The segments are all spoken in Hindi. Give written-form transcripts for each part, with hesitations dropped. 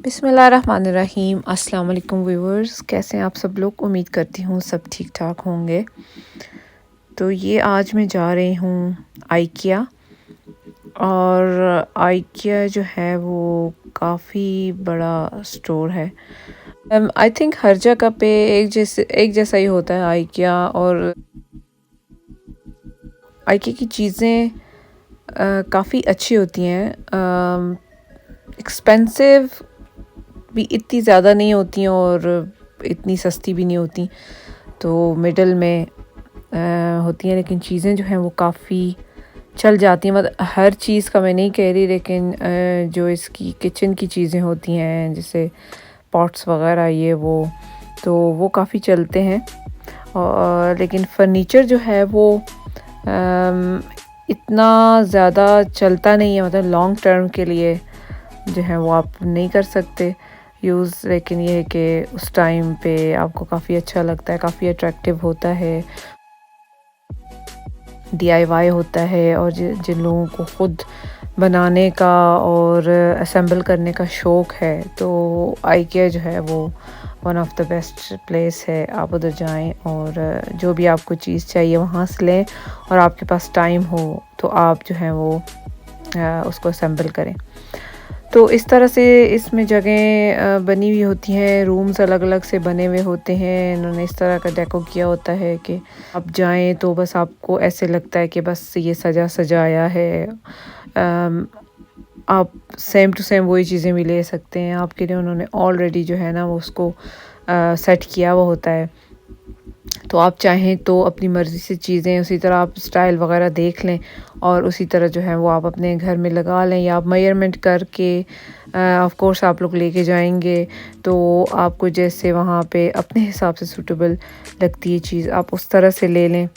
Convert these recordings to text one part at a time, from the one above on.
बिस्मिल्लाहिर्रहमानिर्रहीम। अस्सलाम वालेकुम व्यूअर्स, कैसे हैं आप सब लोग। उम्मीद करती हूँ सब ठीक ठाक होंगे। तो ये आज मैं जा रही हूँ आइकिया, और आइकिया जो है वो काफ़ी बड़ा स्टोर है। आई थिंक हर जगह पे एक जैसा ही होता है आइकिया। और आइकिया की चीज़ें काफ़ी अच्छी होती हैं, एक्सपेंसिव भी इतनी ज़्यादा नहीं होती हैं और इतनी सस्ती भी नहीं होती, तो मिडल में होती हैं। लेकिन चीज़ें जो हैं वो काफ़ी चल जाती हैं। मतलब हर चीज़ का मैं नहीं कह रही, लेकिन जो इसकी किचन की चीज़ें होती हैं जैसे पॉट्स वगैरह ये तो वो काफ़ी चलते हैं। और लेकिन फर्नीचर जो है वो इतना ज़्यादा चलता नहीं है। मतलब लॉन्ग टर्म के लिए जो है वो आप नहीं कर सकते यूज़। लेकिन ये है कि उस टाइम पे आपको काफ़ी अच्छा लगता है, काफ़ी अट्रैक्टिव होता है, DIY होता है। और जिन लोगों को ख़ुद बनाने का और असेंबल करने का शौक़ है, तो आइकिया जो है वो one of the best place है। आप उधर जाएं और जो भी आपको चीज़ चाहिए वहाँ से लें, और आपके पास टाइम हो तो आप जो है वो उसको असेंबल करें। तो इस तरह से इसमें जगह बनी हुई होती हैं, रूम्स अलग अलग से बने हुए होते हैं। इन्होंने इस तरह का डेको किया होता है कि आप जाएं तो बस आपको ऐसे लगता है कि बस ये सजाया है। आप सेम टू सेम वही चीज़ें भी ले सकते हैं। आपके लिए उन्होंने ऑलरेडी जो है ना वो उसको सेट किया हुआ होता है। तो आप चाहें तो अपनी मर्ज़ी से चीज़ें उसी तरह आप स्टाइल वगैरह देख लें, और उसी तरह जो है वो आप अपने घर में लगा लें, या आप मेजरमेंट करके ऑफ कोर्स आप लोग लेके जाएंगे तो आपको जैसे वहाँ पे अपने हिसाब से सूटेबल लगती है चीज़ आप उस तरह से ले लें।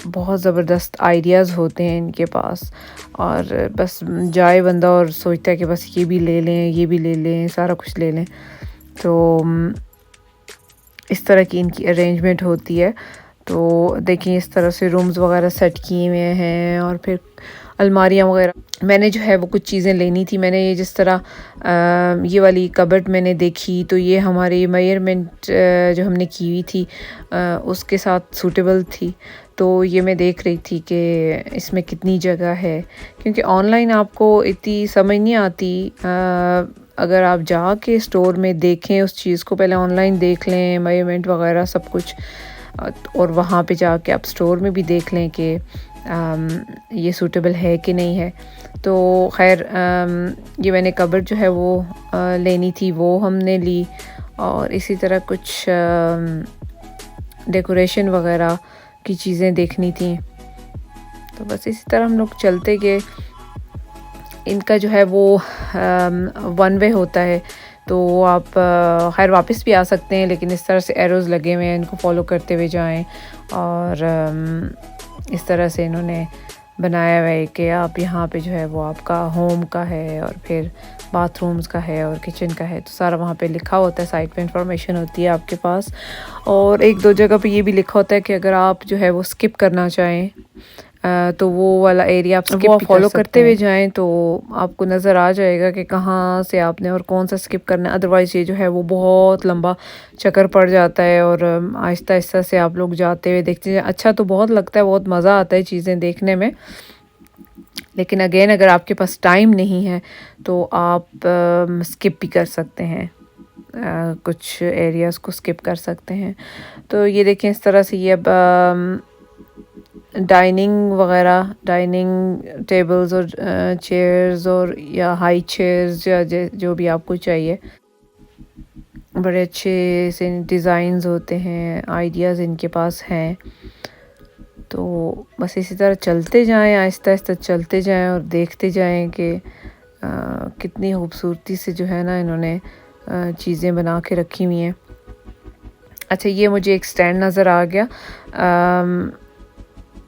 बहुत ज़बरदस्त आइडियाज़ होते हैं इनके पास, और बस जाए बंदा और सोचता है कि बस ये भी ले लें, ये भी ले लें, सारा कुछ ले लें। तो इस तरह की इनकी अरेंजमेंट होती है। तो देखिए इस तरह से रूम्स वगैरह सेट किए हुए हैं, और फिर अलमारियाँ वगैरह। मैंने जो है वो कुछ चीज़ें लेनी थी। मैंने ये जिस तरह ये वाली कबर्ड मैंने देखी, तो ये हमारे मेजरमेंट जो हमने की हुई थी उसके साथ सूटेबल थी। तो ये मैं देख रही थी कि इसमें कितनी जगह है, क्योंकि ऑनलाइन आपको इतनी समझ नहीं आती। अगर आप जाके स्टोर में देखें उस चीज़ को, पहले ऑनलाइन देख लें मेजरमेंट वगैरह सब कुछ, और वहाँ पे जाके आप स्टोर में भी देख लें कि ये सूटेबल है कि नहीं है। तो खैर ये मैंने कबर्ड जो है वो लेनी थी, वो हमने ली। और इसी तरह कुछ डेकोरेशन वगैरह की चीज़ें देखनी थी। तो बस इसी तरह हम लोग चलते गए। इनका जो है वो वन वे होता है, तो आप खैर वापस भी आ सकते हैं, लेकिन इस तरह से एरोज़ लगे हुए हैं, इनको फॉलो करते हुए जाएं। और इस तरह से इन्होंने बनाया हुआ है कि आप यहाँ पे जो है वो आपका होम का है, और फिर बाथरूम्स का है, और किचन का है। तो सारा वहाँ पे लिखा होता है, साइड पे इंफॉर्मेशन होती है आपके पास। और एक दो जगह पे ये भी लिखा होता है कि अगर आप जो है वो स्किप करना चाहें तो वो वाला एरिया आप स्किप फॉलो करते हुए जाएं, तो आपको नज़र आ जाएगा कि कहाँ से आपने और कौन सा स्किप करना है। अदरवाइज़ ये जो है वो बहुत लंबा चक्कर पड़ जाता है, और आहिस्ता आहिस्ता से आप लोग जाते हुए देखते हैं। अच्छा तो बहुत लगता है, बहुत मज़ा आता है चीज़ें देखने में, लेकिन अगेन अगर आपके पास टाइम नहीं है तो आप स्किप भी कर सकते हैं, कुछ एरियाज़ को स्किप कर सकते हैं। तो ये देखें इस तरह से ये अब डाइनिंग टेबल्स और चेयर्स, और या हाई चेयर्स, या जो भी आपको चाहिए, बड़े अच्छे से डिज़ाइंस होते हैं, आइडियाज़ इनके पास हैं। तो बस इसी तरह चलते जाएं, आहिस्ता आहिस्ता चलते जाएं, और देखते जाएं कि कितनी खूबसूरती से जो है ना इन्होंने चीज़ें बना के रखी हुई हैं। अच्छा, ये मुझे एक स्टैंड नज़र आ गया।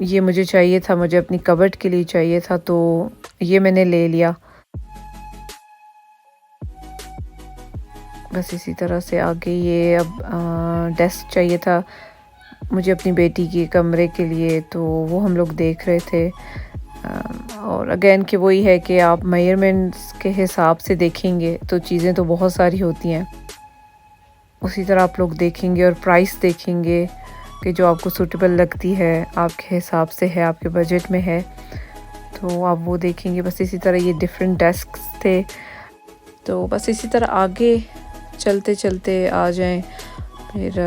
ये मुझे चाहिए था, मुझे अपनी कबर्ड के लिए चाहिए था, तो ये मैंने ले लिया। बस इसी तरह से आगे ये अब डेस्क चाहिए था मुझे अपनी बेटी के कमरे के लिए, तो वो हम लोग देख रहे थे। और और अगेन कि वही है कि आप मेजरमेंट्स के हिसाब से देखेंगे तो चीज़ें तो बहुत सारी होती हैं, उसी तरह आप लोग देखेंगे और प्राइस देखेंगे कि जो आपको सूटेबल लगती है, आपके हिसाब से है, आपके बजट में है, तो आप वो देखेंगे। बस इसी तरह ये डिफरेंट डेस्क्स थे, तो बस इसी तरह आगे चलते चलते आ जाएं। फिर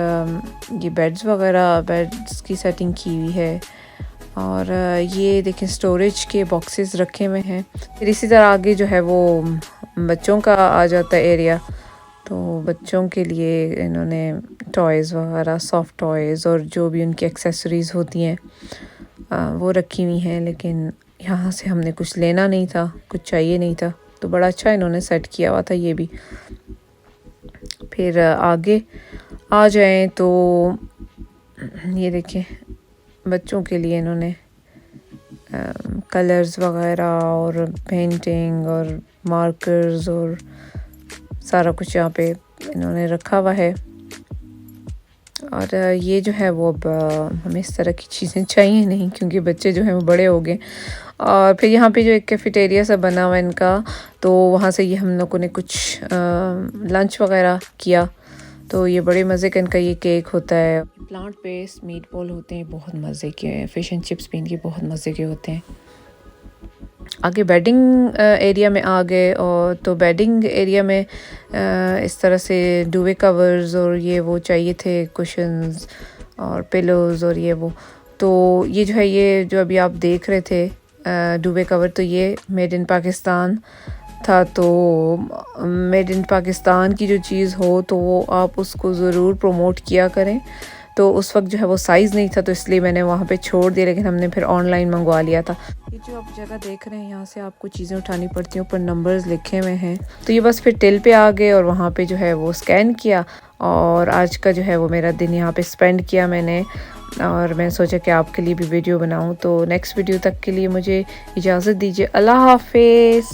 ये बेड्स वगैरह, बेड्स की सेटिंग की हुई है, और ये देखें स्टोरेज के बॉक्सेस रखे हुए हैं। फिर इसी तरह आगे जो है वो बच्चों का आ जाता है एरिया, तो बच्चों के लिए इन्होंने टॉयज़ वगैरह, सॉफ्ट टॉयज़ और जो भी उनकी एक्सेसरीज़ होती हैं वो रखी हुई हैं। लेकिन यहाँ से हमने कुछ लेना नहीं था, कुछ चाहिए नहीं था, तो बड़ा अच्छा इन्होंने सेट किया हुआ था ये भी। फिर आगे आ जाएं तो ये देखें बच्चों के लिए इन्होंने कलर्स वगैरह और पेंटिंग और मार्कर्स और सारा कुछ यहाँ पे इन्होंने रखा हुआ है। और ये जो है वो अब हमें इस तरह की चीज़ें चाहिए नहीं, क्योंकि बच्चे जो हैं वो बड़े हो गए। और फिर यहाँ पे जो एक कैफेटेरिया सा बना हुआ है इनका, तो वहाँ से ये हम लोगों ने कुछ लंच वगैरह किया। तो ये बड़े मज़े का इनका ये केक होता है, प्लांट बेस्ड मीट बॉल होते हैं, बहुत मज़े के। फ़िश एंड चिप्स भी इनके बहुत मज़े के होते हैं। आगे बेडिंग एरिया में आ गए, और तो बेडिंग एरिया में इस तरह से डुवे कवर्स और ये वो चाहिए थे, कुशन्स और पिलोज़ और ये वो। तो ये जो है, ये जो अभी आप देख रहे थे डुवे कवर, तो ये मेड इन पाकिस्तान था। तो मेड इन पाकिस्तान की जो चीज़ हो तो वो आप उसको ज़रूर प्रमोट किया करें। तो उस वक्त जो है वो साइज़ नहीं था, तो इसलिए मैंने वहाँ पे छोड़ दिया, लेकिन हमने फिर ऑनलाइन मंगवा लिया था। ये जो आप जगह देख रहे हैं, यहाँ से आपको चीज़ें उठानी पड़ती हैं, ऊपर नंबर्स लिखे हुए हैं। तो ये बस फिर टिल पे आ गए और वहाँ पे जो है वो स्कैन किया, और आज का जो है वो मेरा दिन यहाँ पे स्पेंड किया मैंने। और मैं सोचा कि आपके लिए भी वीडियो बनाऊँ। तो नेक्स्ट वीडियो तक के लिए मुझे इजाज़त दीजिए। अल्लाह हाफिज़।